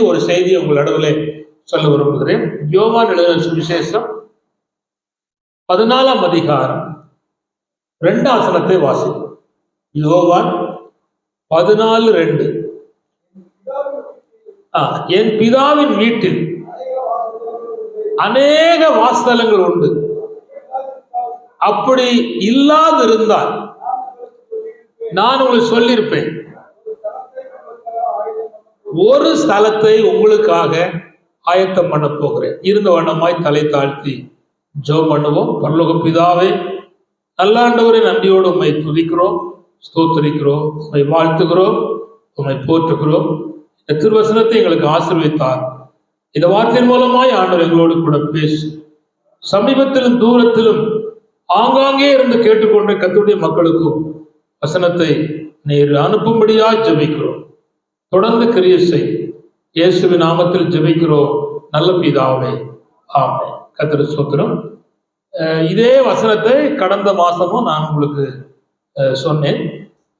ஒரு செய்தியை உங்கள் நடுவில் சொல்ல விரும்புகிறேன். யோவான் எழுதின சுவிசேஷம் 14ஆம் அதிகாரம் 2ஆம் வசனத்தை வாசிக்கும். யோவான் 14:2. என் பிதாவின் வீட்டில் அநேக வாசஸ்தலங்கள் உண்டு, அப்படி இல்லாதிருந்தால் நான் உங்களுக்கு சொல்லியிருப்பேன். ஒரு ஸ்தலத்தை உங்களுக்காக ஆயத்தம் பண்ண போகிறேன். இருந்த வண்ணமாய் தலை தாழ்த்தி ஜெபம் பண்ணுவோம். பரலோக பிதாவே, நல்ல ஆண்டவரே, நன்றியோடு உம்மை துதிக்கிறோம், ஸ்தோத்திரிக்கிறோம், உம்மை வாழ்த்துகிறோம், உம்மை போற்றுகிறோம். இந்த திருவசனத்தை எங்களுக்கு ஆசீர்வதித்தார். இந்த வார்த்தையின் மூலமாய் ஆண்டவர் எங்களோடு கூட பேசு. சமீபத்திலும் தூரத்திலும் ஆங்காங்கே இருந்து கேட்டுக்கொண்ட கர்த்தருடைய மக்களுக்கும் வசனத்தை நீர் அனுப்பும்படியா ஜெபிக்கிறோம். தொடர்ந்து கிரியை செய். இயேசுவின் நாமத்தில் ஜெபிக்கிறோம் நல்ல பிதாவே, ஆமென். கர்த்தருக்கு ஸ்தோத்திரம். இதே வசனத்தை கடந்த மாசமும் நான் உங்களுக்கு சொன்னேன்.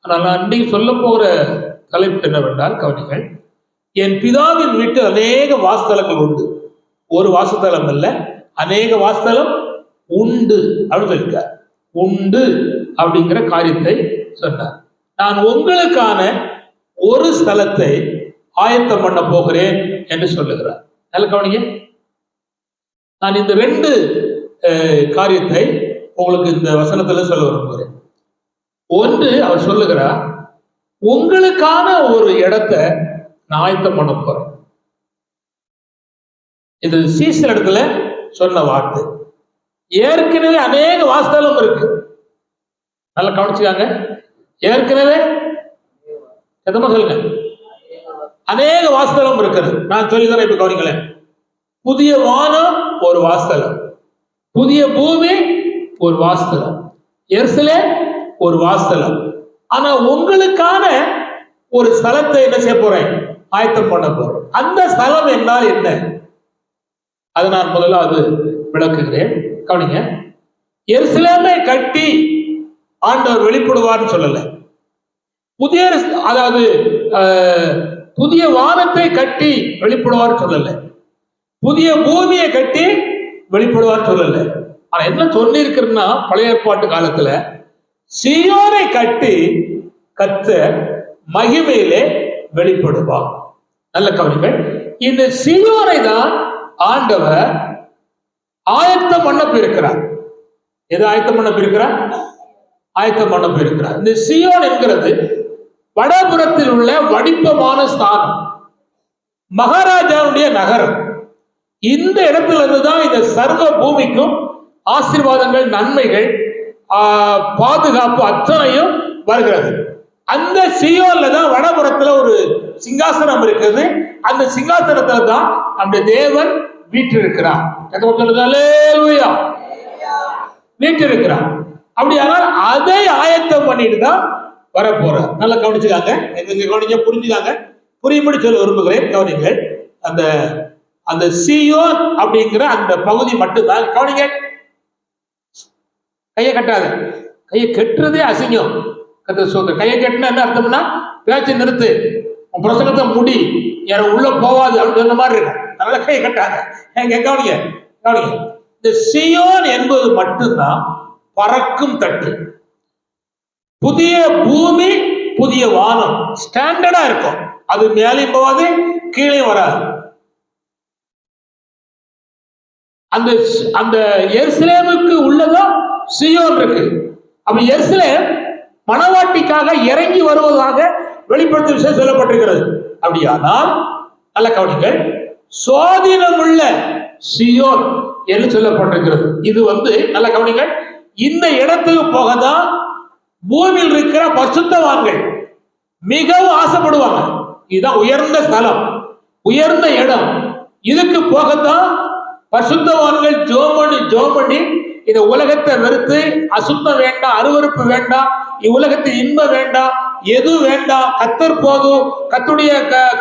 ஆனால் நான் இன்னைக்கு சொல்ல போகிற தலைப்பு என்னவென்றால், கவனிங்கள். என் பிதாவின் வீட்டு அநேக வாசஸ்தலங்கள் உண்டு. ஒரு வாசஸ்தலம் அல்ல, அநேக வாசஸ்தலம் உண்டு அப்படின்னு சொல்லிட்டார். உண்டு அப்படிங்கிற காரியத்தை சொன்னார். நான் உங்களுக்கான ஒரு ஸ்தலத்தை ஆயத்தம் பண்ண போகிறேன் என்று சொல்லுகிறார். நல்ல கவனிங்க. நான் இந்த 2 காரியத்தை உங்களுக்கு இந்த வசனத்துல சொல்ல விரும்புகிறேன். ஒன்று, அவர் சொல்லுகிறார், உங்களுக்கான ஒரு இடத்தை நான் ஆயத்தம் பண்ண போறேன். இது சீசல் இடத்துல சொன்ன வார்த்தை. ஏற்கனவே அநேக வாசஸ்தலம் இருக்கு. நல்லா கவனிச்சுக்காங்க. ஏற்கனவே எதமா சொல்லுங்க, அநேக வாசஸ்தலம் இருக்கிறது. நான் சொல்லித்தரேன், இப்ப கவனிங்களேன். புதிய வானம் ஒரு வாசஸ்தலம், புதிய பூமி ஒரு வாசஸ்தலம், எருசலேம் ஒரு வாசஸ்தலம். ஆனா உங்களுக்கான ஒரு ஸ்தலத்தை என்ன செய்ய போறேன், ஆயத்தம் பண்ண போறேன். அந்த ஸ்தலம் என்றால் என்ன, அதை நான் முதல்ல விளக்குகிறேன். கவனிங்க. எருசலேமை கட்டி ஆண்டவர் வெளிப்படுவார்னு சொல்லல. புதிய வானத்தை கட்டி வெளிப்படுவார் சொல்லல. புதிய பூமியை கட்டி வெளிப்படுவார் சொல்லல. ஆனா என்ன சொல்லி இருக்குன்னா, பழைய ஏற்பாட்டு காலத்துல சீயோனை கட்டி கர்த்தர் மகிமையிலே வெளிப்படுவார். நல்ல கவனிகள். இந்த சீயோனை தான் ஆண்டவர் ஆயத்தம் பண்ண போயிருக்கிறார். எது ஆயத்தம் பண்ண போயிருக்கிறார்? ஆயத்தம் பண்ண போயிருக்கிறார். இந்த சீயோன் என்கிறது வடபுறத்தில் உள்ள வடிப்பமான ஸ்தானம், மகாராஜாவுடைய நகரம். இந்த இடத்துல இருந்துதான் இந்த சர்வ பூமிக்கும் ஆசீர்வாதங்கள், நன்மைகள், பாதுகாப்பு அத்தனையும் வருகிறது. அந்த சீயோன்ல தான் வடபுறத்துல ஒரு சிங்காசனம் இருக்கிறது. அந்த சிங்காசனத்துல தான் நம்முடைய தேவன் வீற்றிருக்கிறார். வீற்றிருக்கிறார். அப்படியானால் அதை ஆயத்தம் பண்ணிட்டு தான் வரப்போறார். நல்லா கவனிச்சுக்காங்க. கவனிக்க, புரிஞ்சுக்காங்க. புரியும்படி சொல்ல விரும்புகிறேன். கவனிங்கள். அந்த சீயோன் அப்படிங்கிற அந்த பகுதி மட்டும்தான். கவனிங்க. கையை கட்டாத. கையை கட்டுறதே அசிங்கம். கையை கட்டினா என்ன அர்த்தம்னா, பேச்சு நிறுத்து, உன் பிரசங்கத்தை முடி, யாரும் உள்ள போவாது அப்படின்னு சொன்ன மாதிரி இருக்கும். அதனால கையை கட்டாத. கவனிங்க. கவனிங்க. இந்த சீயோன் என்பது மட்டும்தான் பறக்கும் தட்டு. புதிய பூமி, புதிய வானம் ஸ்டாண்டர்டா இருக்கும். அது மேலேயும் போவாது, கீழே வராது. அந்த எருசலேமுக்கு உள்ளதான் சீயோன் இருக்கு. அப்ப எருசலேம் மணவாட்டிக்காக இறங்கி வருவதாக வெளிப்படுத்தும் விஷயம் சொல்லப்பட்டிருக்கிறது. அப்படியானால் நல்ல கவனிங்கள். சுவாதீனம் உள்ள சீயோன் என்று சொல்லப்பட்டிருக்கிறது. இது நல்ல கவனிங்கள். இந்த இடத்துக்கு போகதான் பூமியில் இருக்கிற பரிசுத்தவான்கள் மிகவும் ஆசைப்படுவாங்க. இதுதான் உயர்ந்த ஸ்தலம், உயர்ந்த இடம். இதுக்கு போகத்தான் பரிசுத்தவான்கள் ஜோம் பண்ணி இந்த உலகத்தை வெறுத்து, அசுத்தம் வேண்டாம், அருவருப்பு வேண்டாம், இவ்வுலகத்தில் இன்பம் வேண்டாம், எது வேண்டாம், கர்த்தர் போதும், கர்த்தருடைய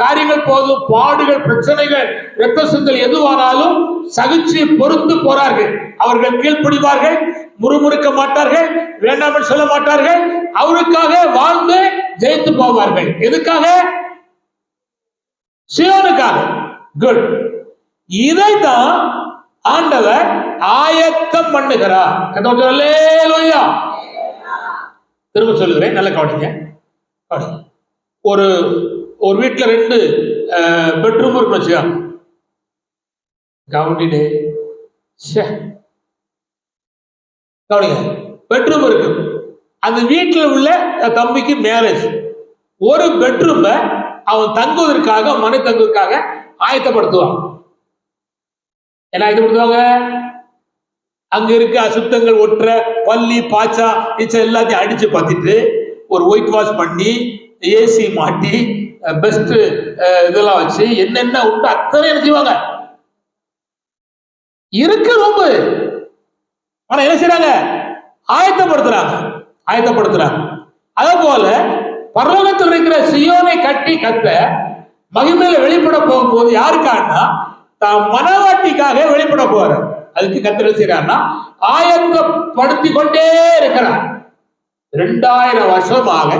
காரியங்கள் போதும், பாடுகள், பிரச்சனைகள், இரத்த சிந்தல் எதுவானாலும் சகிச்சு பொறுத்து போறார்கள். அவர்கள் கீழ்ப்படிவார்கள், முறுமுறுக்க மாட்டார்கள், வேண்டாம் என்று சொல்ல மாட்டார்கள். அவருக்காக வாழ்ந்து ஜெயித்து போவார்கள். எதுக்காக? சியோனுக்காக. குட். இதைத்தான் ஆண்டவர் ஆயத்தம் பண்ணுகிறார். அல்லேலூயா. திரும்ப சொல்லுகிறேன், நல்ல கவனிங்க. ஒரு ஒரு வீட்டுல 2 பெட்ரூம் இருக்கு வச்சுக்கா. கவனிடே கவனிங்க, பெட்ரூம் இருக்கு. அந்த வீட்டுல உள்ள தம்பிக்கு மேரேஜ். ஒரு பெட்ரூம் அவன் தங்குவதற்காக, மனை தங்குவதற்காக ஆயத்தப்படுத்துவான். என்ன ஆயத்தப்படுத்துவாங்க? அங்க இருக்க அசுத்தங்கள், ஒற்ற பள்ளி பாச்சா ஈச்சா எல்லாத்தையும் அடிச்சு பார்த்துட்டு ஒரு ஒயிட் வாஷ் பண்ணி ஏசி மாட்டி பெஸ்ட் இதெல்லாம் வச்சு என்னென்ன உண்டு அத்தனை என்ன செய்வாங்க. இருக்கு ரொம்ப. ஆனா என்ன செய்யறாங்க? ஆயத்தப்படுத்துறாங்க. அதே போல பரலோகத்தில் இருக்கிற சியோனை கட்டி கத்த மகிமையில வெளிப்பட போகும்போது யாருக்கான்னா தான் மனவாட்டிக்காக வெளிப்பட போற. அதுக்கு கத்தர் செய்யறாருன்னா ஆயத்தப்படுத்தி கொண்டே இருக்கிறார். 2000 வருஷமாக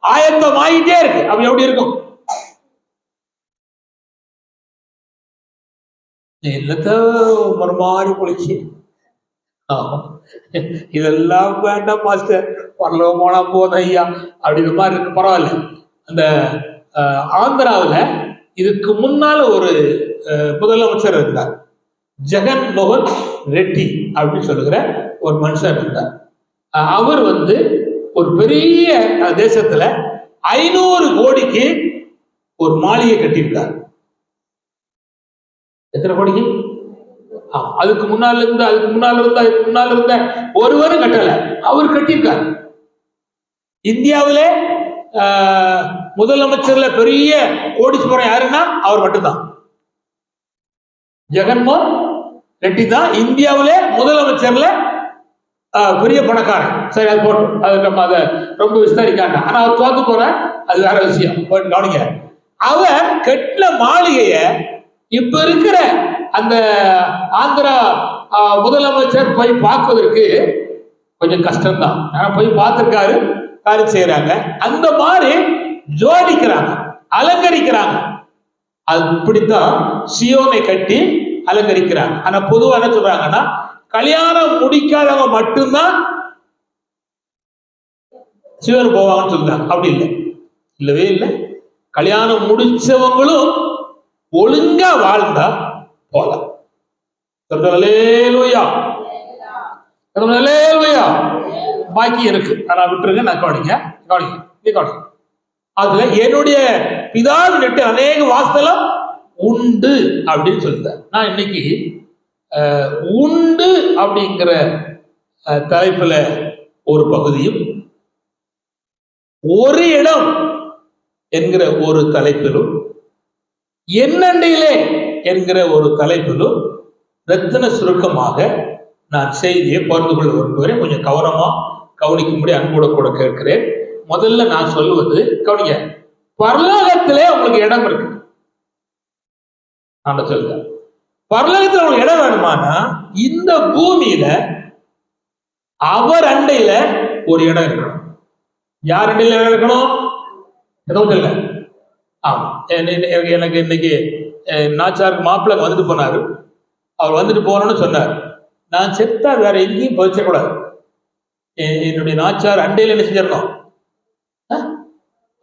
ஆயத்தம் ஆகிட்டே இருக்கு. அப்ப எப்படி இருக்கும்? என்னத்த ஒரு மாதிரி பொழிச்சு இதெல்லாம் வேண்டாம் மாஸ்டர், பரலோகம் போனா போதும் ஐயா அப்படிங்கிற மாதிரி இருக்கு. பரவாயில்ல. அந்த ஆந்திராவில் இதுக்கு முன்னால ஒரு முதலமைச்சர் இருந்தார், ஜெகன் மோகன் ரெட்டி அப்படின்னு சொல்லுகிற ஒரு மனுஷர் இருந்தார். அவர் ஒரு பெரிய தேசத்துல 500 கோடிக்கு ஒரு மாளிகை கட்டியிருக்கார். எத்தனை கோடிக்கு? அதுக்கு முன்னால இருந்த ஒருவரும் கட்டல, அவர் கட்டியிருக்கார். இந்தியாவிலே முதலமைச்சர்ல பெரிய கோடீஸ்வரன் யாருன்னா அவர் மட்டும்தான். ஜெகன்மோகன் ரெட்டி தான் இந்தியாவிலே முதலமைச்சர்ல பெரிய பணக்காரன். சரி, அது போட்டோம், அது நம்ம அதை ரொம்ப விஸ்தரிக்காண்ட. ஆனா அவர் தோத்து போற, அது வேற விஷயம். போயிட்டு கவனிங்க. அவர் கட்டின மாளிகைய இப்ப இருக்கிற அந்த ஆந்திரா முதலமைச்சர் போய் பார்ப்பதற்கு கொஞ்சம் கஷ்டம்தான். ஆனா போய் பார்த்திருக்காரு, காரியம் செய்யறாங்க. அந்த மாதிரி ஜோடிக்கிறாங்க, அலங்கரிக்கிறாங்க. அப்படித்தான் சியோனை கட்டி அலங்கரிக்கிறாங்க. ஆனா பொதுவா என்ன சொல்றாங்கன்னா, கல்யாணம் முடிக்காதவங்க மட்டும்தான் சிவன் போவாங்கன்னு சொல்றாங்க. அப்படி இல்லை, இல்லவே இல்லை. கல்யாணம் முடிச்சவங்களும் ஒழுங்கா வாழ்ந்தா போலாம். பாக்கி இருக்கு, ஆனா விட்டுருங்க. நான் கவனிங்க. அதுல என்னுடைய பிதாவினிட்டு அநேக வாஸ்தலம் உண்டு அப்படின்னு சொல்லிட்டேன். நான் இன்னைக்கு உண்டு அப்படிங்கிற தலைப்புல ஒரு பகுதியும், ஒரு இடம் என்கிற ஒரு தலைப்பிலும், என்னண்டையிலே என்கிற ஒரு தலைப்பிலும் ரத்தின சுருக்கமாக நான் செய்தியை பகிர்ந்து கொள்ள விரும்புகிறேன். கொஞ்சம் கவனமா கவனிக்கும்படி அன்போட கூட கேட்கிறேன். முதல்ல நான் சொல்லுவது, கவனிங்க, பரலோகத்திலே உங்களுக்கு இடம் இருக்கு. நான் சொல்றேன், பரலோகத்தில் உங்களுக்கு இடம் வேணுமானா இந்த பூமியில அவர் அண்டையில ஒரு இடம் இருக்கணும். யார் அண்டையில இடம் இருக்கணும்? எதுவும் இல்லை. ஆமா, எனக்கு இன்னைக்கு நாச்சாருக்கு மாப்பிள்ளை வந்துட்டு போனாரு. அவர் வந்துட்டு போறோன்னு சொன்னார். நான் செத்தா வேற எங்கேயும் போயிடக்கூடாது. என்னுடைய நாச்சார் அண்டையில என்ன செஞ்சிடணும்?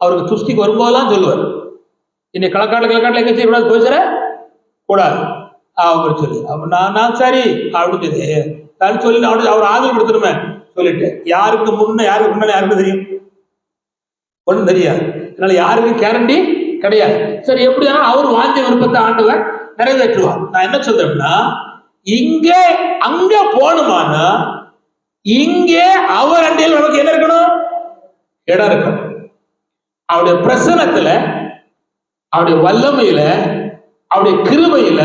அவருக்கு துஷ்டிக்கு வரும்போதெல்லாம் சொல்லுவார், இன்னைக்கு களக்காட்டில் எங்க செய்யக்கூடாது, போயிச்சர கூடாது அவர் சொல்லி. அப்ப நான் சரி அப்படின்னு சொல்லி அவர் ஆதரவு கொடுத்துருமே சொல்லிட்டு, யாருக்கு முன்ன யாருக்கு முன்னாடி யாருக்கு தெரியும்? ஒன்றும் தெரியாது. அதனால யாருக்கும் கேரண்டி கிடையாது. சரி, எப்படியா அவர் வாஞ்ச விருப்பத்தை ஆண்டவர் நிறைவேற்றுவார். நான் என்ன சொல்றேன்னா, இங்கே அங்க போகணுமானா இங்கே அவர் அண்டையில் நமக்கு என்ன இருக்கணும்? இடம் இருக்கணும். அவருடைய பிரசனத்துல, அவருடைய வல்லமையில, அவருடைய கிருபையில,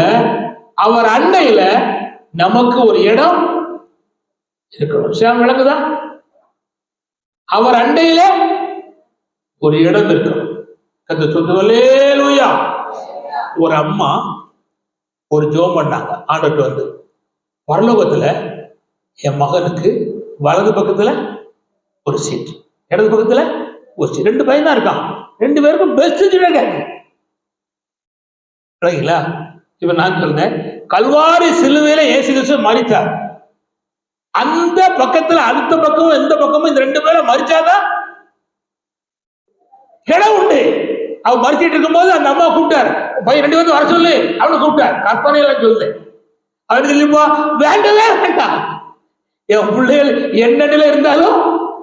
அவர் அண்டையில நமக்கு ஒரு இடம் இருக்கணும். சேம் விளங்குதா? அவர் அண்டையில ஒரு இடம் இருக்கணும். ஒரு அம்மா ஒரு ஜோம் பண்ணாங்க ஆண்டவர்கிட்ட பரலோகத்துல என் மகனுக்கு வலது பக்கத்துல ஒரு சீட், இடது பக்கத்துல ஒரு சீட். 2 பையன் தான் இருக்கான். 2 பேருக்கும் பெஸ்ட் சரிங்களா? இப்ப நான் சொல்றேன், கல்வாரி சிலுவையில இயேசு கிறிஸ்து மரித்தார். அந்த பக்கத்துல அடுத்த பக்கமும் இந்த பக்கமும் இந்த ரெண்டு பேரும் மரிச்சாதான் இடம் உண்டு. அவர் மறிச்சிட்டு இருக்கும் போது அந்த அம்மா கூப்பிட்டார், பையன் 2 பேரும் வர சொல்லு, அவனு கூப்பிட்டார். கற்பனையில சொல்லு, அவரு சொல்லிப்பா வேண்டவே வேண்டாம், என் பிள்ளைகள் என்னடில இருந்தாலும்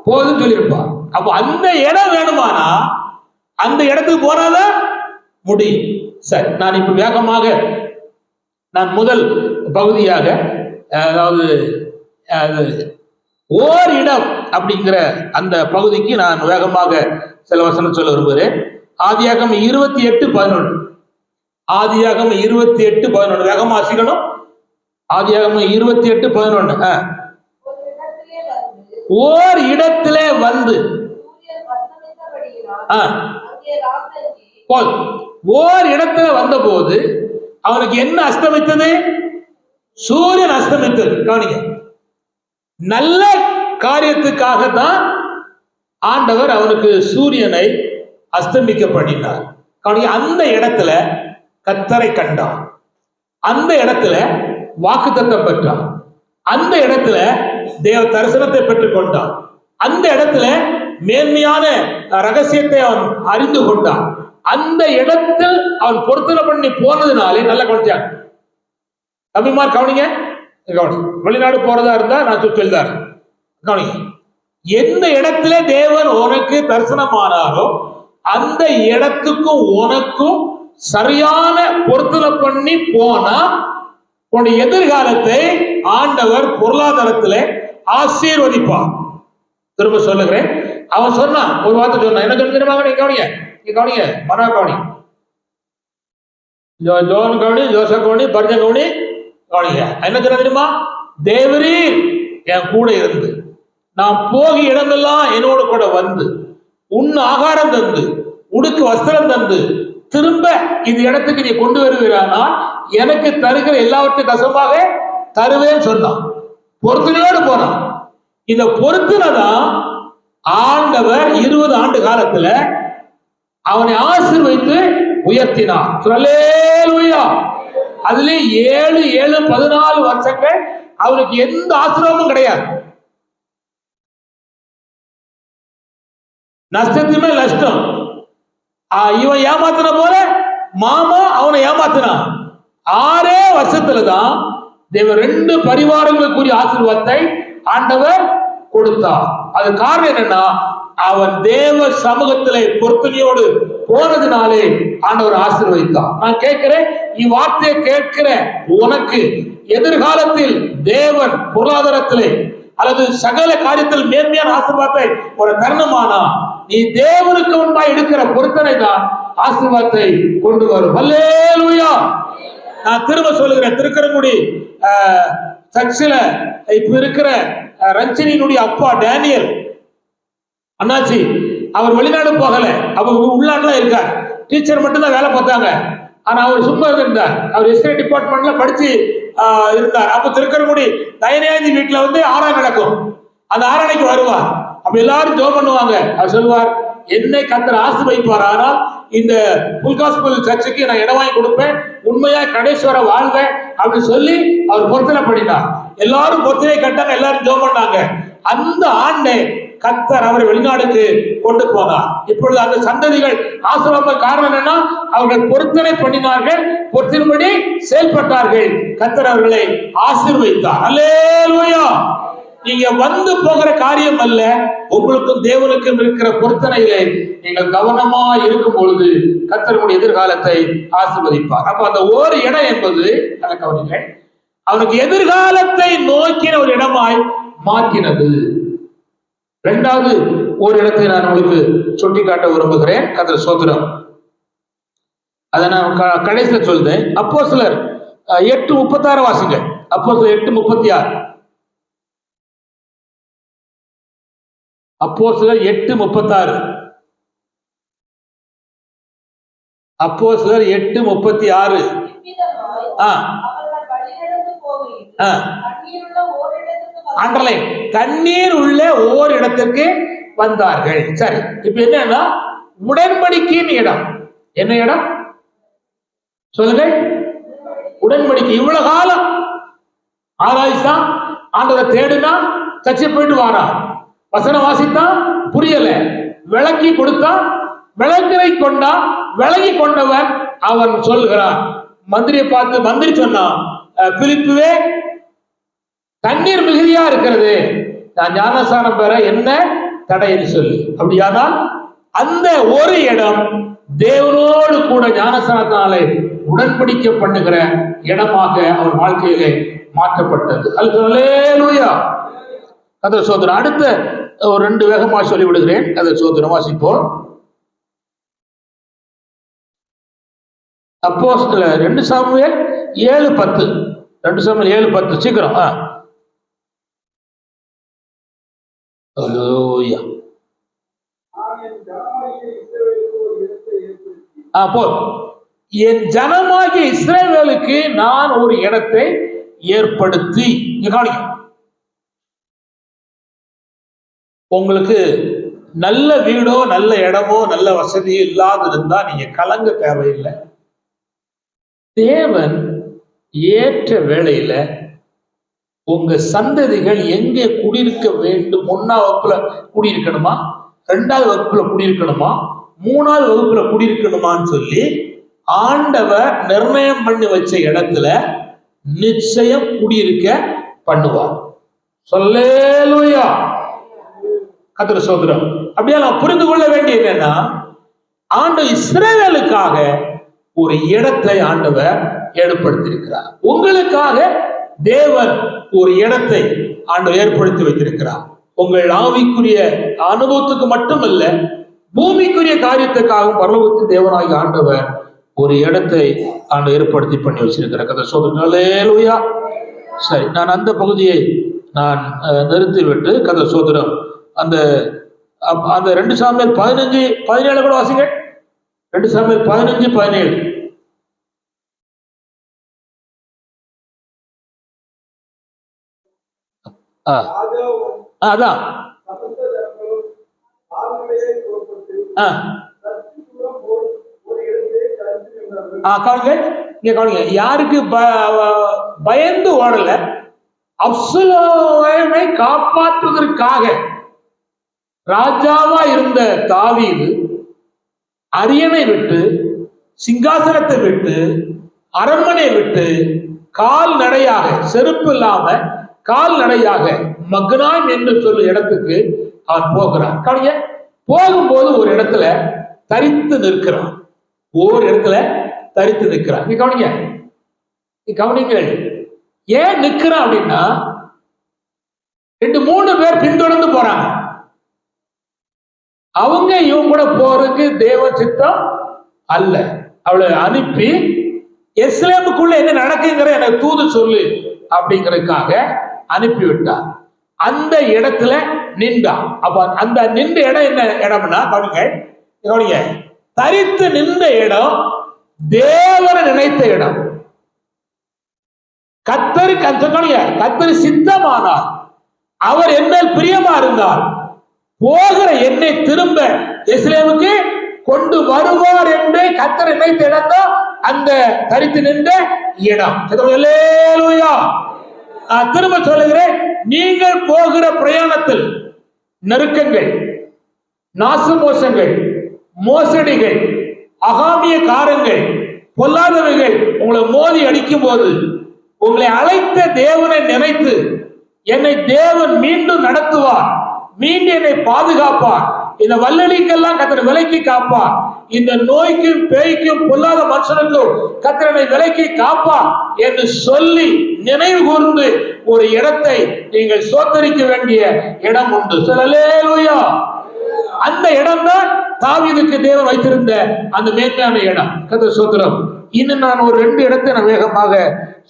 போதும் சொல்லியிருப்பான். அப்ப அந்த இடம் வேணுமானா அந்த இடத்துக்கு போனாதான் முடியும். சரி, நான் இப்ப வேகமாக நான் முதல் பகுதியாக, அதாவது ஓர் இடம் அப்படிங்கிற அந்த பகுதிக்கு நான் வேகமாக சில வசனம் சொல்ல விரும்புகிறேன். ஆதியாகம 28:11. ஆதியாகம 28:11 வேகமா வாசிக்கணும். ஆதியாகம 28:11. ஓர் இடத்திலே வந்து ஓர் இடத்துல வந்த போது அவனுக்கு என்ன அஸ்தமித்தது? சூரியன் அஸ்தமித்தது. கவனிங்க, நல்ல காரியத்துக்காக தான் ஆண்டவர் அவனுக்கு சூரியனை அஸ்தமிக்க பண்ணினார். கவனிங்க, அந்த இடத்துல கர்த்தரை கண்டான், அந்த இடத்துல வாக்குத்தத்தம் பெற்றான், அந்த இடத்துல தேவ தரிசனத்தை பெற்றுக் கொண்டான், அந்த இடத்துல மேன்மையான ரகசியத்தை அவன் அறிந்து கொண்டான். அந்த இடத்தில் அவன் பொருத்தனை பண்ணி போனதுனாலே நல்ல கவனிச்சாங்க. தம்பிமார் கவனிங்க, வெளிநாடு போறதா இருந்தா நான் சொல்லிதார் கவனிங்க, எந்த இடத்துல தேவன் உனக்கு தரிசனமானாரோ அந்த இடத்துக்கும் உனக்கும் சரியான பொருத்தனை பண்ணி போனா உன்னுடைய எதிர்காலத்தை ஆண்டவர் பொருளாதாரத்துல ஆசீர்வதிப்பார். திரும்ப சொல்லுகிறேன், அவன் சொன்னான், ஒரு வார்த்தை சொன்னான், என்ன சொல்லுங்க, நீ கவனிங்க, நீ கவனிங்க, மனா கவனி, ஜோன் கவனி, ஜோசப் கவனி, பர்ஜன் கவனி, கவனிங்க. என்ன சொல்ல தெரியுமா? தேவரீர் என் கூட இருந்து நான் போகி இடமெல்லாம் என்னோட கூட வந்து உன் ஆகாரம் தந்து உடுக்கு வஸ்திரம் தந்து திரும்ப இந்த இடத்துக்கு நீ கொண்டு வருகிறானால் எனக்கு தருகிற எல்லாவற்றையும் தசமாக தருவேன்னு சொன்னான். பொருத்தனையோடு போனான். இந்த பொருத்தனை தான் ஆண்டவர் 20 ஆண்டு காலத்துல அவனை ஆசீர்வதித்து உயர்த்தினார். அதுல 7 வருஷங்கள் அவனுக்கு எந்த ஆசீர்வாதமும் கிடையாது. நஷ்டத்துமே நஷ்டம். இவன் ஏமாத்தின போல மாமா அவனை ஏமாத்தினான். 6 வருஷத்துலதான் தேவன் 2 பரிவாரங்களுக்குரிய ஆசீர்வாதத்தை ஆண்டவர் கொடுத்தார். அது காரணம் என்னன்னா, அவன் தேவ சமூகத்திலே பொருத்தனையோடு போனதுனாலே ஆண்டவர் ஆசீர்வதித்தார். நான் கேட்கிறேன், இவ்வார்த்தையை கேட்கிற உனக்கு எதிர்காலத்தில் தேவன் பொருளாதாரத்திலே அல்லது சகல காரியத்தில் மேன்மையான ஆசீர்வாதத்தை ஒரு தருணமானா நீ தேவனுக்கு முன்பாக எடுக்கிற பொருத்தனை தான் ஆசீர்வாதத்தை கொண்டு வரும். அல்லேலூயா. நான் திரும்ப சொல்லுகிறேன், திருக்கரங்குடி சர்ச்சில இப்ப இருக்கிற ரஞ்சினியினுடைய அப்பா டேனியல் அண்ணாச்சி, அவர் வெளிநாடு போகல, அவர் உள்நாட்டுல இருக்கார். டீச்சர் மட்டும் தான் வேலை பார்த்தாங்க. ஆனா அவர் சும்மா இருந்தார். அவர் எஸ்டேட் டிபார்ட்மெண்ட்ல படிச்சு இருந்தார். அப்ப திருக்கரங்குடி தயனேந்தி வீட்டுல வந்து ஆராய்ச்சி நடக்கும். அந்த ஆராய்ச்சிக்கு வருவார். அப்ப எல்லாரும் ஜெபம் பண்ணுவாங்க. அவர் சொல்லுவார், என்னை கர்த்தர் ஆசீர்வதிப்பார், ஆனால் இந்த ஃபுல் காஸ்பல் சர்ச்சுக்கு நான் இடம் வாங்கி கொடுப்பேன், உண்மையா கடைசி வரை வாழ்வேன் அப்படின்னு சொல்லி அவர் பொருத்தனை பண்ணினார். எல்லாரும் பொருத்தனை கட்டாங்க, எல்லாரும் ஜெபம் பண்ணாங்க. அந்த ஆண்டை கர்த்தர் அவரை வெளிநாடுக்கு கொண்டு போனார். இப்பொழுது அந்த சந்ததிகள் ஆசீர்வாத காரணம் என்னன்னா, அவர்கள் பொருத்தனை பண்ணினார்கள், பொருத்தின்படி செயல்பட்டார்கள். கர்த்தர் அவர்களை ஆசீர்வதித்தார். அல்லேலூயா. நீங்க வந்து போகிற காரியம் அல்ல, உங்களுக்கும் தேவனுக்கும் இருக்கிற பொருத்தனையிலே நீங்கள் கவனமா இருக்கும் பொழுது கர்த்தருடைய எதிர்காலத்தை ஆசீர்வதிப்பார். அப்ப அந்த ஒரு இடம் என்பது கவனிங்க, அவனுக்கு எதிர்காலத்தை நோக்கின ஒரு இடமாய் மாற்றினது. 2வது ஒரு இடத்தை நான் உங்களுக்கு சுட்டிக்காட்ட விரும்புகிறேன். கர்த்தர் ஸ்தோத்திரம். அதை நான் கடைசியில் சொல்றேன். அப்போஸ்தலர் 8:36 வாசிங்க. அப்போஸ்தலர் 8:36. அப்போஸ்தலர் 8:36. அப்போஸ்தலர் 8:36. அண்டர்லைன், தண்ணீர் உள்ள ஓர் இடத்திற்கு வந்தார்கள். சரி, இப்ப என்னன்னா உடன்படிக்கையின் இடம். என்ன இடம்? சொல்லுங்கள். உடன்படிக்கை. இவ்வளவு காலம் ஆராய்ச்சான், ஆண்டவரை தேடுனா, சர்ச்சை போயிட்டு வாரா, வசனம் வாசித்தா புரியல, விளக்கி கொடுத்தா விளக்கரை கொண்டா, விலகி கொண்டவன் அவன் சொல்கிறான். மந்திரியை பார்த்து மந்திரி சொன்னான், பிலிப்புவே தண்ணீர் மிகுதியா இருக்கிறது, நான் ஞானஸ்நானம் பெற என்ன தடைன்னு சொல்லி. அப்படியானால் அந்த ஒரு இடம் தேவனோடு கூட ஞானஸ்நானத்தினாலே உடன்படிக்கை பண்ணுகிற இடமாக அவன் வாழ்க்கையிலே மாற்றப்பட்டது. அல்லேலூயா. கர்த்தர் ஸ்தோத்திரம். அடுத்த ஒரு 2 வேகமாக சொல்லி விடுகிறேன். கர்த்தர் ஸ்தோத்திரம். வாசிப்போம். அப்போஸ்தலர் 2 சாமுவேல் 7:10. 2 சாமுவேல் 7:10. சீக்கிரம். அல்லேலூயா. என் ஜனமாகிய இஸ்ரவேலுக்கு நான் ஒரு இடத்தை ஏற்படுத்தி. உங்களுக்கு நல்ல வீடோ நல்ல இடமோ நல்ல வசதியோ இல்லாத இருந்தா நீங்க கலங்க தேவையில்லை. தேவன் ஏற்ற வேளையில உங்க சந்ததிகள் எங்கே குடியிருக்க வேண்டும், 1ஆம் வகுப்புல குடியிருக்கணுமா, 2வது வகுப்புல குடியிருக்கணுமா, 3வது வகுப்புல குடியிருக்கணுமான்னு சொல்லி ஆண்டவர் நிர்ணயம் பண்ணி வச்ச இடத்துல நிச்சயம் குடியிருக்க பண்ணுவார். அல்லேலூயா. கர்த்தர் ஸ்தோத்திரம். அப்படியே நான் புரிந்து கொள்ள வேண்டியது என்னன்னா, ஆண்டவர் இஸ்ரவேலுக்காக ஒரு இடத்தை ஆண்டவர் ஏற்படுத்தியிருக்கிறார். உங்களுக்காக தேவன் ஒரு இடத்தை ஆண்டவர் ஏற்படுத்தி வைத்திருக்கிறார். உங்கள் ஆவிக்குரிய அனுபவத்துக்கு மட்டுமல்ல, பூமிக்குரிய காரியத்துக்காகவும் பரலோகத்தின் தேவனாகிய ஆண்டவர் ஒரு இடத்தை ஆண்டு ஏற்படுத்தி பண்ணி வச்சிருக்கிற. கர்த்தர் ஸ்தோத்திரம். அல்லேலூயா. சரி, நான் அந்த பகுதியை நான் நிறுத்திவிட்டு, கர்த்தர் ஸ்தோத்திரம், அந்த 2 சாமுவேல் 15-17 கூட வாசிங்க. 2 சாமுவேல் 15-17. அதான் கவனிங்க. யாருக்கு பயந்து ஓடல, அப்சலோமை காப்பாற்றுவதற்காக ராஜாவா இருந்த தாவீது அரியணை விட்டு, சிங்காசனத்தை விட்டு, அரண்மனை விட்டு கால்நடையாக, செருப்பு இல்லாம கால்நடையாக மக்னான் என்று சொல்லும் இடத்துக்கு அவன் போகிறான். கவனிங்க. போகும்போது ஒரு இடத்துல தரித்து நிற்கிறான். ஒவ்வொரு இடத்துல தரித்து நிற்கிறான். நீ கவனிங்க, நீ கவனிங்கள். ஏன் நிற்கிறான் அப்படின்னா, 2-3 பேர் பின்தொடர்ந்து போறாங்க. அவங்க இவங்க கூட போறதுக்கு தேவ சித்தம் அல்ல. அவளை அனுப்பி எருசலேமுக்குள்ள என்ன நடக்குங்கிற எனக்கு தூது சொல்லு அப்படிங்கிறதுக்காக அனுப்பிவிட்டார். அந்த இடத்துல நின்றான். அப்ப அந்த நின்ற இடம் என்ன இடம்னா, கவனிங்க, தரித்து நின்ற இடம் தேவனை நினைத்த இடம். கர்த்தர் சித்தமானார், அவர் என்ன பிரியமா இருந்தார், போகிற என்னை திரும்ப எருசலேமுக்கு கொண்டு வருவார் என்று கர்த்தர் நினைத்த இடம் தான் அந்த தரித்து நின்ற இடம். அல்லேலூயா. திரும்ப சொல்லுகிறேன், நீங்கள் போகிற பிரயாணத்தில் நெருக்கங்கள், நாசமோசங்கள், மோசடிகள், அகாமிய காரங்கள், பொல்லாதவைகள் உங்களை மோதி அடிக்கும் போது, உங்களை அழைத்த தேவனை நினைத்து என்னை தேவன் மீண்டும் நடத்துவார், மீண்டும் என்னை பாதுகாப்பார், இந்த வல்லடிக்கெல்லாம் கர்த்தர் விலக்கி காப்பார், இந்த நோய்க்கும் பேய்க்கும் பொல்லாத மனுஷனுக்கும் கர்த்தரை விலக்கி காப்பார் என்று சொல்லி நினைவு கூர்ந்து ஒரு இடத்தை நீங்கள் சோத்தரிக்க வேண்டிய இடம் உண்டு. அல்லேலூயா. அந்த இடம் தான் தாவீதுக்கு தேவன் வைத்திருந்த அந்த மேன்மையான இடம். கர்த்தர் ஸ்தோத்திரம். இன்னும் நான் ஒரு 2 இடத்தை நான் வேகமாக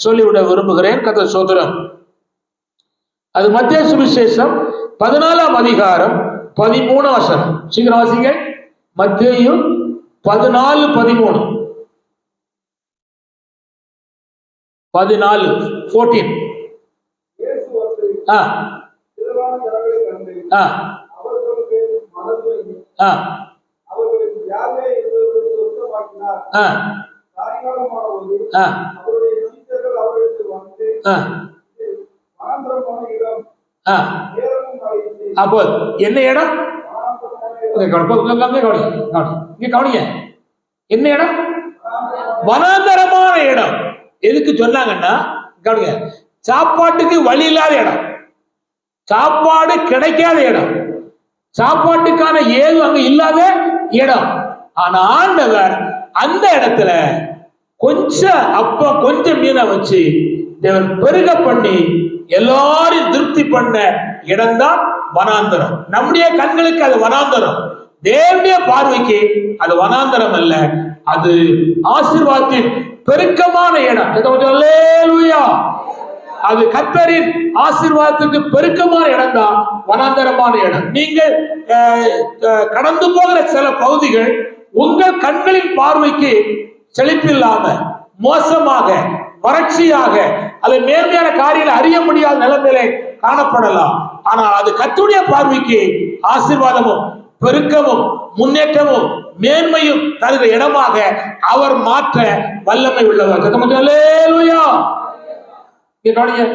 சொல்லிவிட விரும்புகிறேன். கர்த்தர் ஸ்தோத்திரம். அது மத்தேயு சுவிசேஷம் 14ஆம் அதிகாரம் 13 வசனம். சீக்கிரம் வாசிங்க. மத்தேயு 14:13. 14. அப்போ என்ன இடம்? கவனிங்க, என்ன இடம்? வனாந்தரமான இடம். எதுக்கு சொன்னாங்கன்னா கவனிங்க, சாப்பாட்டுக்கு வழி இல்லாத இடம், சாப்பாடு கிடைக்காத இடம், சாப்பாட்டுக்கான ஏது அங்க இல்லாத இடம். ஆனா ஆண்டவர் அந்த இடத்துல கொஞ்சம் மீனை வச்சு தேவன் பெருக பண்ணி எல்லாரும் திருப்தி பண்ண இடம்தான் வனாந்தரம். நம்முடைய கண்களுக்கு அது வனாந்தரம், தேவனுடைய பார்வைக்கு அது வனாந்தரம் அல்ல, அது ஆசீர்வாதத்தின் பெருக்கமான இடம். அல்லேலூயா. அது கர்த்தரின் ஆசீர்வாதத்துக்கு பெருக்கமான இடம் தான் வனாந்தரமான இடம். நீங்கள் கடந்து போகிற சில பகுதிகள் உங்கள் கண்களின் பார்வைக்கு செழிப்பில்லாம, மோசமாக, வறட்சியாக, அது மேன்மையான காரியங்களை அறிய முடியாத நிலைமையிலே காணப்படலாம். ஆனால் அது கர்த்தருடைய பார்வைக்கு ஆசீர்வாதமும் பெருக்கமும் முன்னேற்றமும் மேன்மையும் தருகிற இடமாக அவர் மாற்ற வல்லமை உள்ளவர். அல்லேலூயா. கொஞ்சம்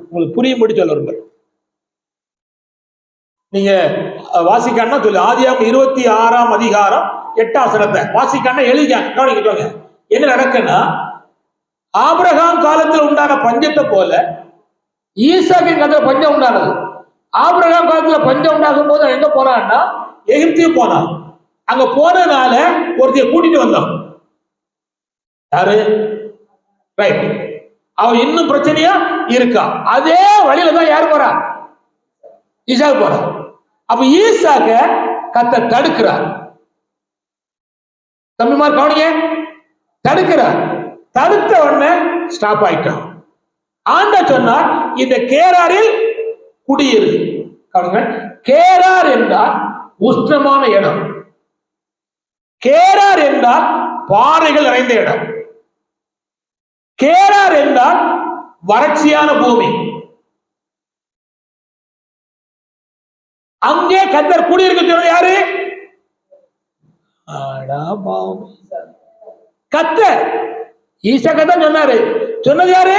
உங்களுக்கு புரியும்படி சொல்ல விரும்புறேன். நீங்க வாசிக்கன்னா சொல்லு, ஆதியாகமம் 26ஆம் அதிகாரம் 8ஆம் வசனத்தை வாசிக்கன்னா எழுதிக்காங்க. என்ன நடக்குன்னா, ஆபிரகாம் காலத்தில் உண்டான பஞ்சத்தை போல ஈசாக்கின் காலத்துல பஞ்சம் உண்டானது. ஆபிரகாம் காலத்துல பஞ்சம் உண்டாகும் போது எங்க போனான்னா எகிப்துக்கு போனான். அங்க போனதுனால ஒருத்தைய கூட்டிட்டு வந்தான். யாரு? ரைட். அவன் இன்னும் பிரச்சனையா இருக்கா. அதே வழியில தான் யார் போறா? ஈசாக்கு போறான். அப்ப ஈசாக்க கர்த்தர் தடுக்கிறார். தம்பிமார் கவனிங்க, தடுக்கிறார். தடுத்த உடனே ஸ்டாப் ஆயிட்டான். ஆண்டவர் சொன்னார், இந்த கேராரில் குடியிரு. கேரார் என்றால் உஷ்ணமான இடம், கேரார் என்றால் பாறைகள் நிறைந்த இடம், கேரார் என்றால் வறட்சியான பூமி. அங்கே கர்த்தர் குடியிருக்க சொன்ன யாரு? கர்த்தர். ஈசாக்கு தான் சொன்னாரு. சொன்னது யாரு?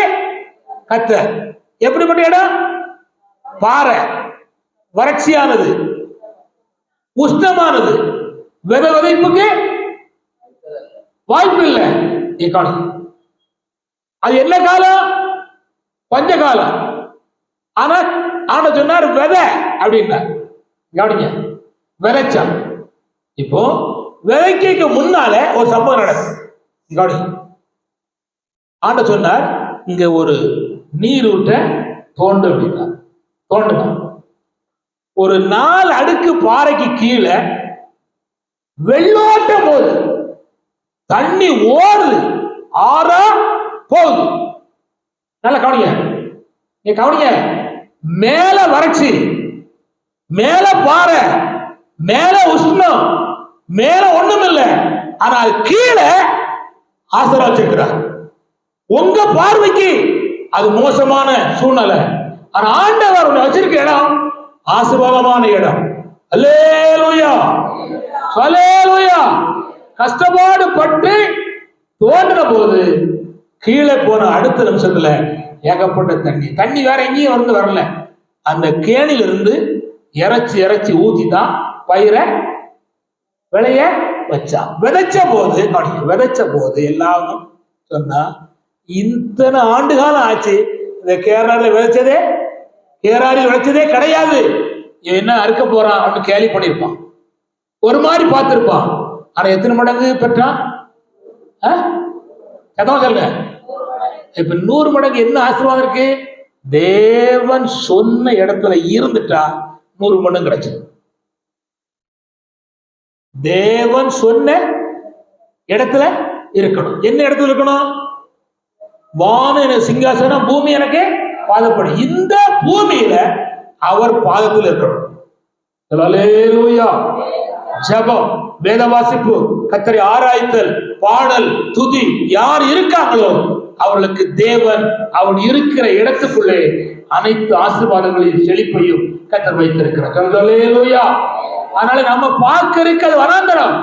கர்த்தர். எப்படிப்பட்ட இடம்? பாறை, வறட்சியானது, உஷ்ணமானது, விதைப்புக்கு வாய்ப்பு இல்லை. அது என்ன காலம்? பஞ்ச காலம். ஆனா ஆண்டவர் சொன்னார் விதை அப்படின்னா. கவனிங்க, விதைச்சா. இப்போ விதைக்கு முன்னால ஒரு சம்பவம் நடக்கும். கவனிங்க, ஆண்டவர் சொன்னார், இங்க ஒரு நீரூற்றை தோண்டு அப்படின்னா. தோண்டுங்க. ஒரு 4 அடுக்கு பாறைக்கு கீழே வெள்ளோட்டம் போகுது, தண்ணி ஓடுது, ஆறா போகுது. நல்லா கவனிங்க, நீங்க கவனிங்க. மேல வறட்சி, மேல பாறை, மேல உஷ்ணம், மேல ஒண்ணும் இல்லை, ஆனால் கீழே ஆசீர்வாதம் வச்சிருக்கிறார். உங்க பார்வைக்கு அது மோசமான சூழ்நிலை, ஆனா ஆண்டவர் வச்சிருக்க இடம் ஆசீர்வாதமான இடம். அல்லேலூயா, அல்லேலூயா. கஷ்டப்பாடு பட்டு தோன்றின போது கீழே போன அடுத்த நிமிஷத்துல ஏகப்பட்ட தண்ணி வேற எங்கேயும் வந்து வரல. அந்த கேணிலிருந்து இறைச்சி ஊத்தி தான் பயிரை விளைய வச்சா. விதைச்ச போது எல்லாரும் சொன்னா, இத்தனை ஆண்டு காலம் ஆச்சு இந்த கேரளாவில் விளைச்சதே கிடையாது, என்ன அறுக்க போறான் அப்படின்னு கேலி பண்ணிருப்பான், ஒரு மாதிரி பார்த்திருப்பான். ஆனா எத்தனை மடங்கு பெற்றான்? சொல்லுங்க. இப்ப 100 மடங்கு என்ன ஆசீர்வாதம் இருக்கு? தேவன் சொன்ன இடத்துல இருந்துட்டா 100 மடங்கு கிடைச்சு. தேவன் சொன்ன இடத்துல இருக்கணும். என்ன இடத்துல இருக்கணும்? வான சிங்காசனம், பூமி எனக்கு பாதப்படும். இந்த பூமியில அவர் பாதத்தில் இருக்கணும். அல்லேலூயா. ஜெபம், வேத வாசிப்பு, கர்த்தரை ஆராய்தல், பாடல், துதி, யார் இருக்காங்களோ அவர்களுக்கு தேவன் அவர் இருக்கிற இடத்துக்குள்ளே அனைத்து ஆசீர்வாதங்களையும் செழிப்பையும் கர்த்தர் வைத்திருக்கிறார். அல்லேலூயா. அதனால நம்ம பார்க்க இருக்கிறது வனாந்தரம்,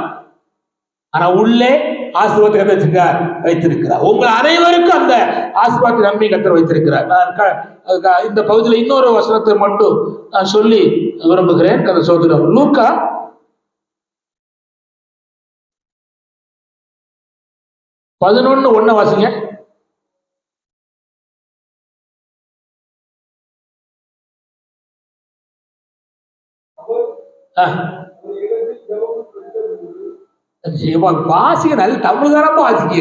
ஆனா உள்ளே ஆசீர்வாதத்தை கத்தர் வைத்திருக்கிறார். உங்கள் அனைவருக்கும் அந்த ஆசீர்வாத நன்மை கத்தர் வைத்திருக்கிறார். நான் இந்த பகுதியில் இன்னொரு வசனத்தை மட்டும் நான் சொல்லி விரும்புகிறேன். கதை சோதரம் லூக்கா 11:1 வாசிங்க. வாசிக்க நல்ல தமிழ் தானப்பா வாசிக்க.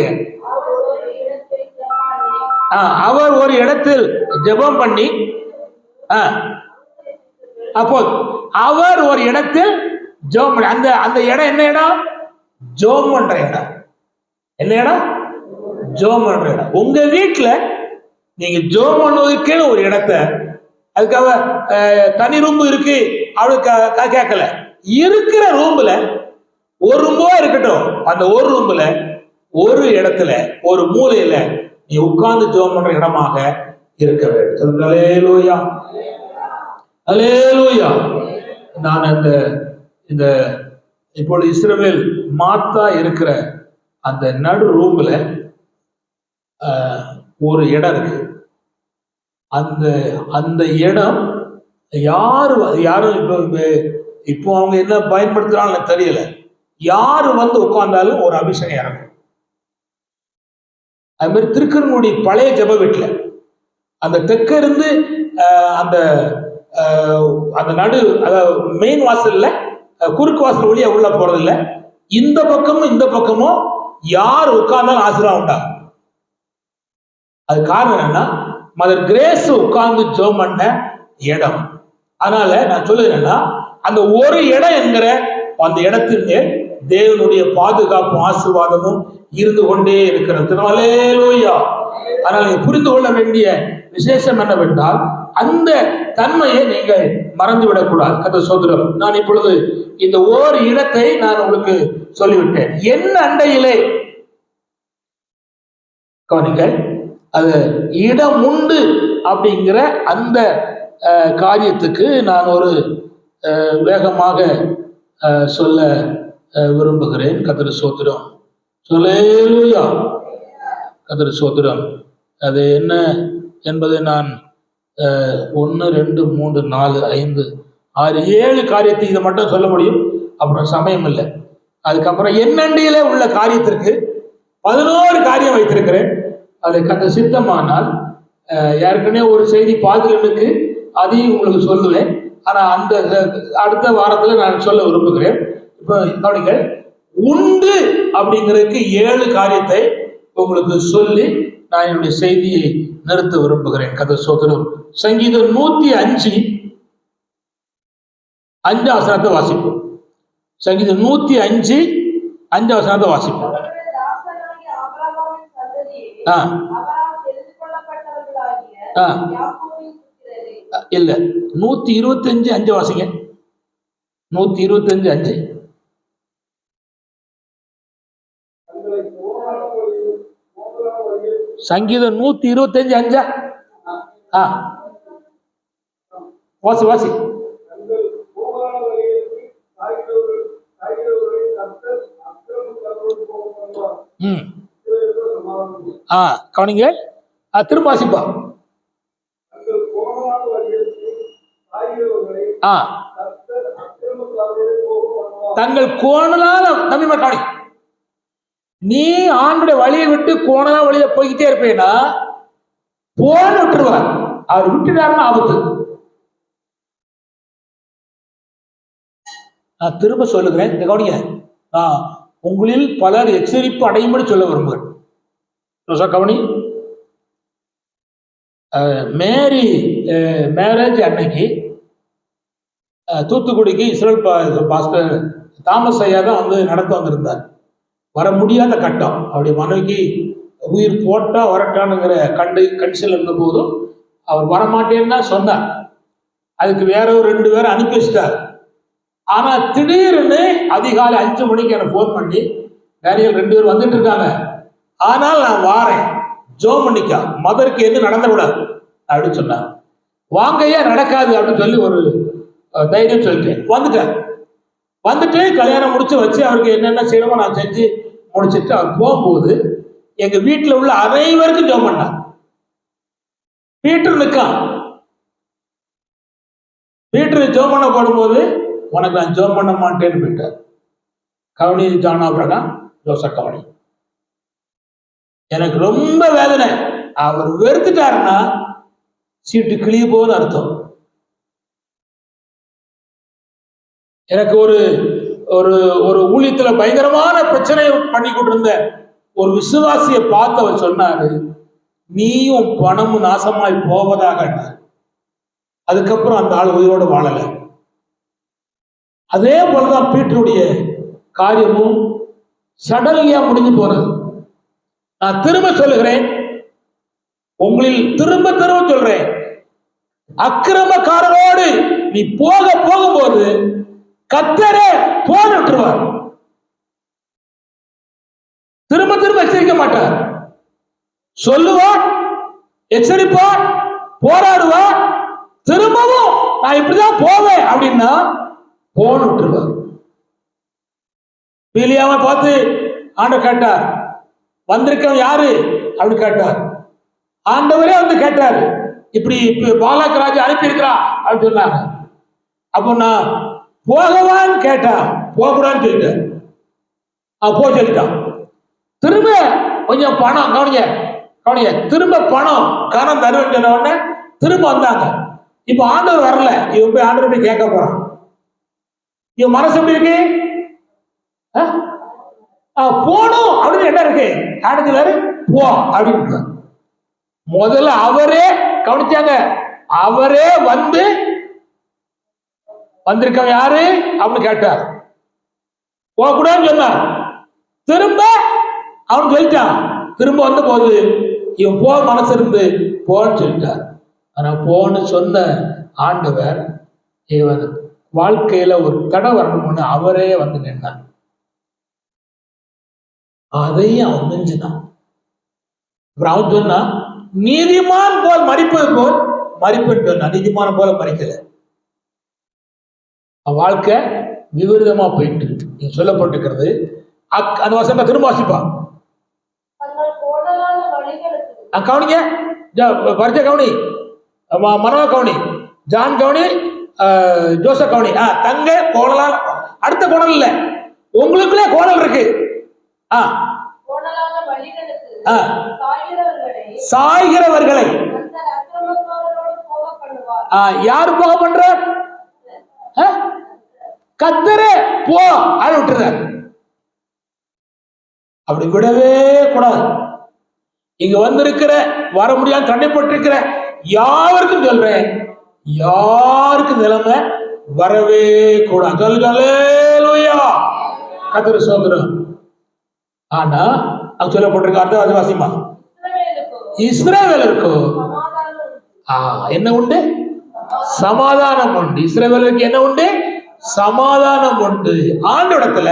அவர் ஒரு இடத்தில் ஜெபம் பண்ணி, அப்போ அவர் ஒரு இடத்தில் ஜெபம் பண்ணி, அந்த இடம் என்ன இடம்? ஜெபம் பண்ற இடம். என்ன இடம்? ஜெபம் பண்ற இடம். உங்க வீட்டுல நீங்க ஜெபம் பண்ணுவதற்கே ஒரு இடத்த, அதுக்காக தனி ரூம் இருக்கு அவளுக்கு கேட்கல. இருக்கிற ரூம்ல ஒரு ரூம்பா இருக்கட்டும், அந்த ஒரு ரூம்ல ஒரு இடத்துல ஒரு மூலையில நீ உட்கார்ந்து ஜெபம் பண்ற இடமாக இருக்க வேண்டும். அல்லேலூயா, அல்லேலூயா. நான் இந்த இப்பொழுது இஸ்ரவேல் மாத்தா இருக்கிற அந்த நடு ரூம்ல ஒரு இடம் இருக்கு. அந்த இடம் யாரும் இப்போ அவங்க என்ன பயன்படுத்துறாங்கன்னு தெரியல. யாரு வந்து உட்கார்ந்தாலும் ஒரு அபிஷேகம் இறங்கும். அது மாதிரி திருக்கரங்குடி பழைய ஜெப வீட்டுல அந்த தெற்க இருந்து அந்த நடு மெயின் வாசல்ல குறுக்கு வாசல் வழியா உள்ள போறதில்ல. இந்த பக்கமும் இந்த பக்கமும் யார் உட்கார்ந்தாலும் ஆசீர்வாதம் உண்டாகும். அது காரணம் என்னன்னா, மதர் கிரேஸ் உட்கார்ந்து ஜெபம் பண்ண இடம். அதனால நான் சொல்லுறேன்னா, அந்த ஒரு இடம் என்கிற அந்த இடத்தின் மேல் தேவனுடைய பாதுகாப்பும் ஆசீர்வாதமும் இருந்து கொண்டே இருக்கிறது. அல்லேலூயா. ஆனால் நீங்க புரிந்து கொள்ள வேண்டிய விசேஷம் என்னவென்றால், அந்த தன்மையை நீங்கள் மறந்துவிடக்கூடாது. கர்த்தர் ஸ்தோத்திரம். நான் இப்பொழுது இந்த ஓர் இடத்தை நான் உங்களுக்கு சொல்லிவிட்டேன். என்ன அண்டையிலே கவனிங்கள், அது இடம் உண்டு அப்படிங்கிற அந்த காரியத்துக்கு நான் ஒரு வேகமாக சொல்ல விரும்புகிறேன். கர்த்தர் ஸ்தோத்திரம். அல்லேலூயா. கர்த்தர் ஸ்தோத்திரம். அது என்ன என்பதை நான் 1, 2, 3, 4, 5, 6, 7 காரியத்தை இதை மட்டும் சொல்ல முடியும். அப்புறம் சமயம் இல்லை. அதுக்கப்புறம் என்னண்டியில உள்ள காரியத்திற்கு 11 காரியம் வைத்திருக்கிறேன். அதை கர்த்தர் சித்தமானால் ஏற்கனவே ஒரு செய்தி பாதிலனுக்கு அதையும் உங்களுக்கு சொல்லுவேன். ஆனா அந்த அடுத்த வாரத்துல நான் சொல்ல விரும்புகிறேன். இப்போ கவனிங்கள், உண்டு அப்படிங்கிறதுக்கு 7 காரியத்தை உங்களுக்கு சொல்லி நான் என்னுடைய செய்தியை நிறுத்த விரும்புகிறேன். கர்த்தர் ஸ்தோத்திரம். சங்கீதம் 105 5 வசனத்தை வாசிப்போம். சங்கீதம் 105 5 வசனத்தை வாசிப்போம். இல்ல 125 5 வாசிங்க. 125 5. சங்கீதம் 125 5. வாசி வாசி. கவனிங்க, திரும்ப வாசிப்பா. தங்கள் கோணலால தமிழ் கவனி. நீ ஆண்டுடைய வழியை விட்டு கோணலா வழியை போய்கிட்டே இருப்பேன்னா போன விட்டுருவார். அவர் விட்டுட்டாருன்னா ஆபத்து. நான் திரும்ப சொல்லுகிறேன், இந்த கவனிங்க. உங்களில் பலர் எச்சரிப்பு அடையும்படி சொல்ல விரும்புகிறேன். கவனி, மேரி மேரேஜ் அன்னைக்கு தூத்துக்குடிக்கு இஸ்ரேல் பாஸ்டர் தாமஸ் ஐயா தான் வந்து நடத்த வந்திருந்தார். வர முடியாத கட்டம். அவருடைய மனைவிக்கு உயிர் போட்டா வரட்டானுங்கிற கண்டிஷன்ல இருந்த போதும் அவர் வரமாட்டேன்னு தான் சொன்னார். அதுக்கு வேற ஒரு 2 பேரை அனுப்பி வச்சிட்டார். ஆனா திடீர்னு அதிகாலை 5 மணிக்கு எனக்கு ஃபோன் பண்ணி, டேனியல் 2 பேர் வந்துட்டு இருக்காங்க, ஆனால் நான் வாரேன், ஜோம் பண்ணிக்கா, மதருக்கு எது நடந்துவிடாது அப்படின்னு சொன்னாங்க. வாங்கையா நடக்காது அப்படின்னு சொல்லி ஒரு தைரியம் சொல்லிட்டேன். வந்துட்டு கல்யாணம் முடிச்சு வச்சு அவருக்கு என்னென்ன செய்யணுமோ நான் செஞ்சு முடிச்சிட்டு அவர் போகும்போது எங்க வீட்டுல உள்ள அனைவருக்கும் ஜெபம் பண்ணார். பீட்டர் நிற்கான். பீட்டர் ஜெபம் பண்ண போடும்போது உனக்கு நான் ஜெபம் பண்ண மாட்டேன்னு போயிட்டார். கவனி ஜான் ஆபிரகாம், ஜோசப் கவனி. எனக்கு ரொம்ப வேதனை. அவர் வெறுத்துட்டாருன்னா சீட்டு கிளிய போன்னு அர்த்தம். எனக்கு ஒரு ஒரு ஒரு ஊழியத்துல பயங்கரமான பிரச்சனை பண்ணி கொண்டிருந்த ஒரு விசுவாசியை பார்த்து அவர் சொன்னாரு, நீயும் பணமும் நாசமாய் போவதாக. அதுக்கப்புறம் அந்த ஆள் உயிரோடு வாழல. அதே போலதான் பீட்டருடைய காரியமும் சடன்லியா முடிஞ்சு போறது. நான் திரும்ப சொல்லுகிறேன், உங்களில் திரும்ப திரும்ப சொல்றேன், அக்கிரமக்காரரோடு நீ போகும்போது கர்த்தரே போட்டுருவார். திரும்ப திரும்ப எச்சரிக்க மாட்டார். சொல்லுவார், எச்சரிப்பார், போராடுவார். திரும்பவும் நான் இப்படிதான் போவேன் அப்படின்னா போட்டுருவார். பிலியாவை பார்த்து ஆண்டவர் கேட்டார், வந்திருக்கவன் யாரு அப்படின்னு கேட்டார். ஆண்டவரே வந்து கேட்டார், இப்படி பாலாக் ராஜா அனுப்பி இருக்கிறா அப்படின்னு சொன்னாங்க. அப்போ நான் போகவான்னு கேட்டா போகக்கூடாதுன்னு சொல்லிட்டேன். போ சொல்லிட்டான். திரும்ப கொஞ்சம் பணம் கவனிங்க, திரும்ப பணம் கனம் தருவேன்னு சொன்ன உடனே திரும்ப வந்தாங்க. இப்ப ஆண்டவர் வரல, இவன் போய் ஆண்டவர் போய் கேட்க போறான். இவன் மனசு எப்படி இருக்கு? போகணும் அப்படின்னு என்ன இருக்கு? ஆண்டவர் போ அப்படின்னு முதல்ல அவரே கவனிச்சாங்க. அவரே வந்து வந்திருக்கவன் யாரு அப்படின்னு கேட்டார். போகக்கூடாதுன்னு சொன்னார். திரும்ப அவன் சொல்லிட்டான். திரும்ப வந்த போது இவன் போ மனசு இருந்து போன்னு சொல்லிட்டார். ஆனா போன்னு சொன்ன ஆண்டவர் இவன் வாழ்க்கையில ஒரு தடை வரணும்னு அவரே வந்து நின்றான். அதையும் அவன் மிஞ்சினான். அவன் சொன்னா, நீதிமான் போல் மறிப்பது போல் மறிப்புன்னு சொன்னான். நீதிமான போல மறிக்கல. வாழ்க்கை விபரீதமா போயிட்டு நீங்க சொல்லப்பட்டிருக்கிறது. அந்த வசனத்தை திரும்ப வாசிப்பான். கவனிங்க, பரிச்சை கவனி, மனோவ கவனி, ஜான் கவனி, ஜோசப் கவனி. தங்க கோணலால், அடுத்த கோணல் இல்ல, உங்களுக்குள்ளே கோணல் இருக்கு. சாய்கிறவர்களை யாரு போக பண்ற? கர்த்தரே போ ஆள விட்டுறார். அப்படி விடவே கூடாது. இங்க வந்திருக்கிற வர முடியாது தடைப்பட்டிருக்கிற யாருக்கும் சொல்றேன், யாருக்கும் நிலைமை வரவே கூடாது. கர்த்தர் சோதரம். ஆனா அது சொல்லப்பட்டிருக்க அர்த்தம் வாசிமா, இஸ்ரவேலருக்கு என்ன உண்டு? சமாதானம் உண்டு. இஸ்ரவேலருக்கு என்ன உண்டு? சமாதானம் உண்டு. ஆண்டவரிடத்துல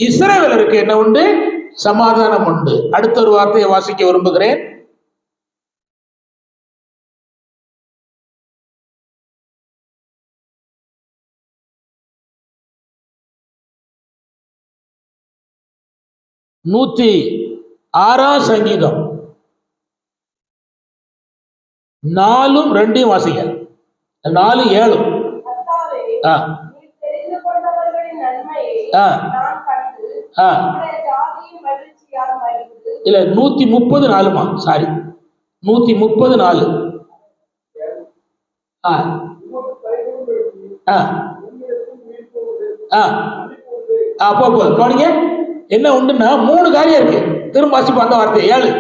இஸ்ரவேலருக்கு என்ன உண்டு? சமாதானம் உண்டு. அடுத்த ஒரு வார்த்தையை வாசிக்க விரும்புகிறேன். நூத்தி 6ஆம் சங்கீதம் 4-2 வாசிக்க. 4-7. இல்ல 134மா, சாரி 134. கவனிங்க, என்ன உண்டுன்னா 3 காரியம் இருக்கு. திரும்ப வாசிப்போம் அந்த வார்த்தை. 7.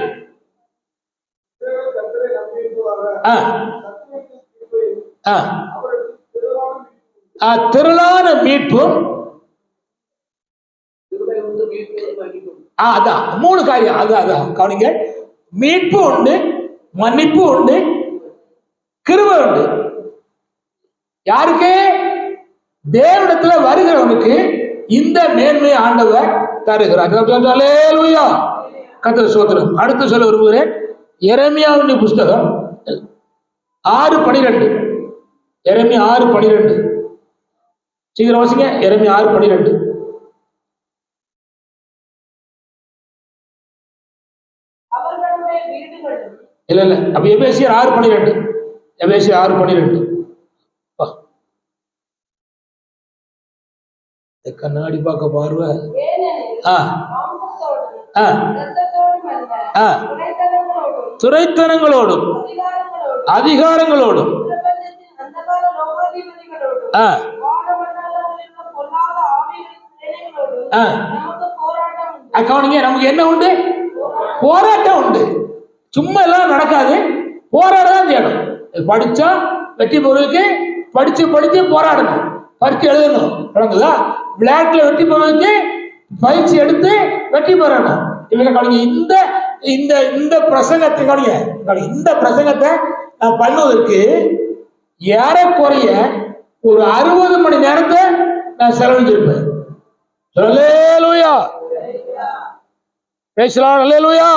திரளான மீட்பும், அதான் 3 காரியம். அதான் கவனிங்க, மீட்பு உண்டு, மன்னிப்பு உண்டு, கிருபை உண்டு. யாருக்கு? தேவனிடத்துல வருகிறவனுக்கு இந்த மேன்மை ஆண்டவர் தருகிறார். கர்த்தர் சோதரம். அடுத்து சொல்ல விரும்புகிறேன், எரேமியாவின் புஸ்தகம் 6:12. எரேமியா 6:12. சீக்கிரம் வாசிங்க. எரேமியா 6:12. இல்ல அப்ப எபேசியர் 6:12. எபேசியர் 6:12. கண்ணாடி பார்க்க பார்வை. துரைத்தனங்களோடும் அதிகாரங்களோடும் கவனிங்க, நமக்கு என்ன உண்டு? போராட்டம் உண்டு. சும்மா எல்லாம் நடக்காது, போராட தான் செய்யணும். படிச்சா வெற்றி பொருளுக்கு படிச்சு படிச்சு போராடணும், பரிச்சு எழுதணும். நடக்குதா? விளையாட்டுல வெற்றி பொருளுக்கு பயிற்சி எடுத்து வெற்றி பெறணும். இவங்க கவனிங்க, இந்த இந்த இந்த பிரசங்கத்தை கவனிங்க, இந்த பிரசங்கத்தை நான் பண்ணுவதற்கு ஏறக்குறைய ஒரு 60 மணி நேரத்தை நான் செலவழிச்சிருப்பேன். அல்லேலூயா, பேசலாம். அல்லேலூயா,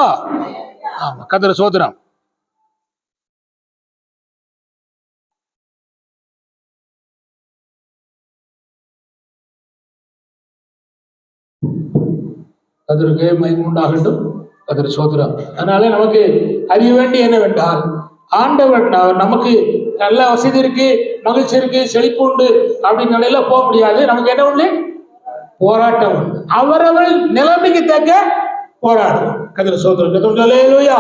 ஆமா, கர்த்தர் ஸ்தோத்திரம். கர்த்தருக்கு மகிமை உண்டாகட்டும். கர்த்தர் ஸ்தோத்திரம். அதனால நமக்கு அறிய வேண்டிய என்னவென்றால், ஆண்டவர் நமக்கு நல்ல வசதி இருக்கு, மகிழ்ச்சி இருக்கு, செழிப்பு உண்டு அப்படின்னு நிலையில போக முடியாது. நமக்கு என்ன உண்டு? போராட்டம் உண்டு. அவரவள் நிலைமைக்கு தக்க போராடுவோம். கர்த்தர் ஸ்தோத்திரம். அல்லேலூயா,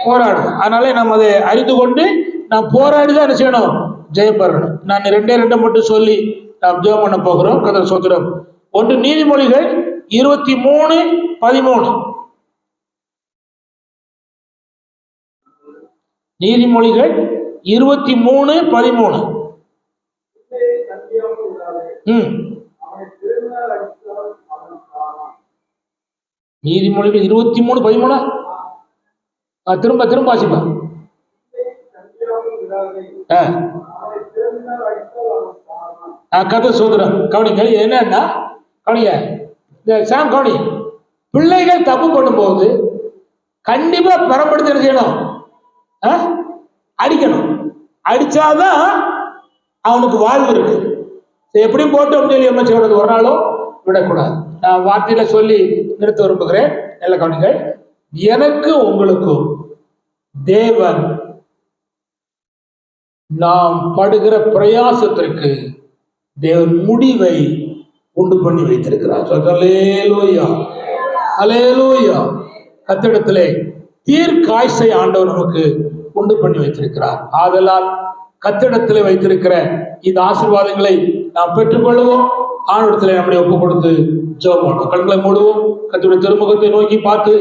போராடுவோம். அதனால நம்ம அதை அறிந்து கொண்டு நாம் போராடிதான் என்ன செய்யணும்? ஜெயம் பெறணும். நான் 2 மட்டும் சொல்லி நாம் ஜெயம் பண்ண போகிறோம். கர்த்தர் ஸ்தோத்திரம். 1 நீதிமொழிகள் 23:13. நீதிமொழிகள் 23:13. நீதிமொழிகள் 23:13. திரும்ப திரும்ப வாசிப்பா. கர்த்தர் ஸ்தோத்திரம். கவனிங்க, என்னன்னா கவனிங்க, இந்த சாம் கவனி, பிள்ளைகள் தப்பு பண்ணும்போது கண்டிப்பா பரப்படுத்தி என்ன செய்யணும்? அடிக்கணும். அடிச்சாதான் அவனுக்கு வாழ்வு இருக்கு. எப்படியும் போட்டோம் சொல்லி என்ன செய்யறது? ஒரு நாளும் விடக்கூடாது. நான் வார்த்தையில சொல்லி நிறுத்த விரும்புகிறேன். நல்ல கவனிங்கள். எனக்கு உங்களுக்கும் தேவன் நாம் படுகிற பிரயாசத்திற்கு தேவன் முடிவை உண்டு பண்ணி வைத்திருக்கிறார். அல்லேலூயா, அல்லேலூயா. கர்த்தரிடத்திலே தீர்க்காய்ச்சை ஆண்டவர் நமக்கு உண்டு பண்ணி வைத்திருக்கிறார். ஆதலால் கர்த்தரிடத்திலே வைத்திருக்கிற இந்த ஆசீர்வாதங்களை நாம் பெற்றுக்கொள்வோம். ஆண்டவரிடத்திலே நம்முடைய ஒப்பு கொடுத்து ஜெபம் பண்ணுவோம். கண்களை மூடுவோம். கர்த்தருடைய திருமுகத்தை நோக்கி பார்த்து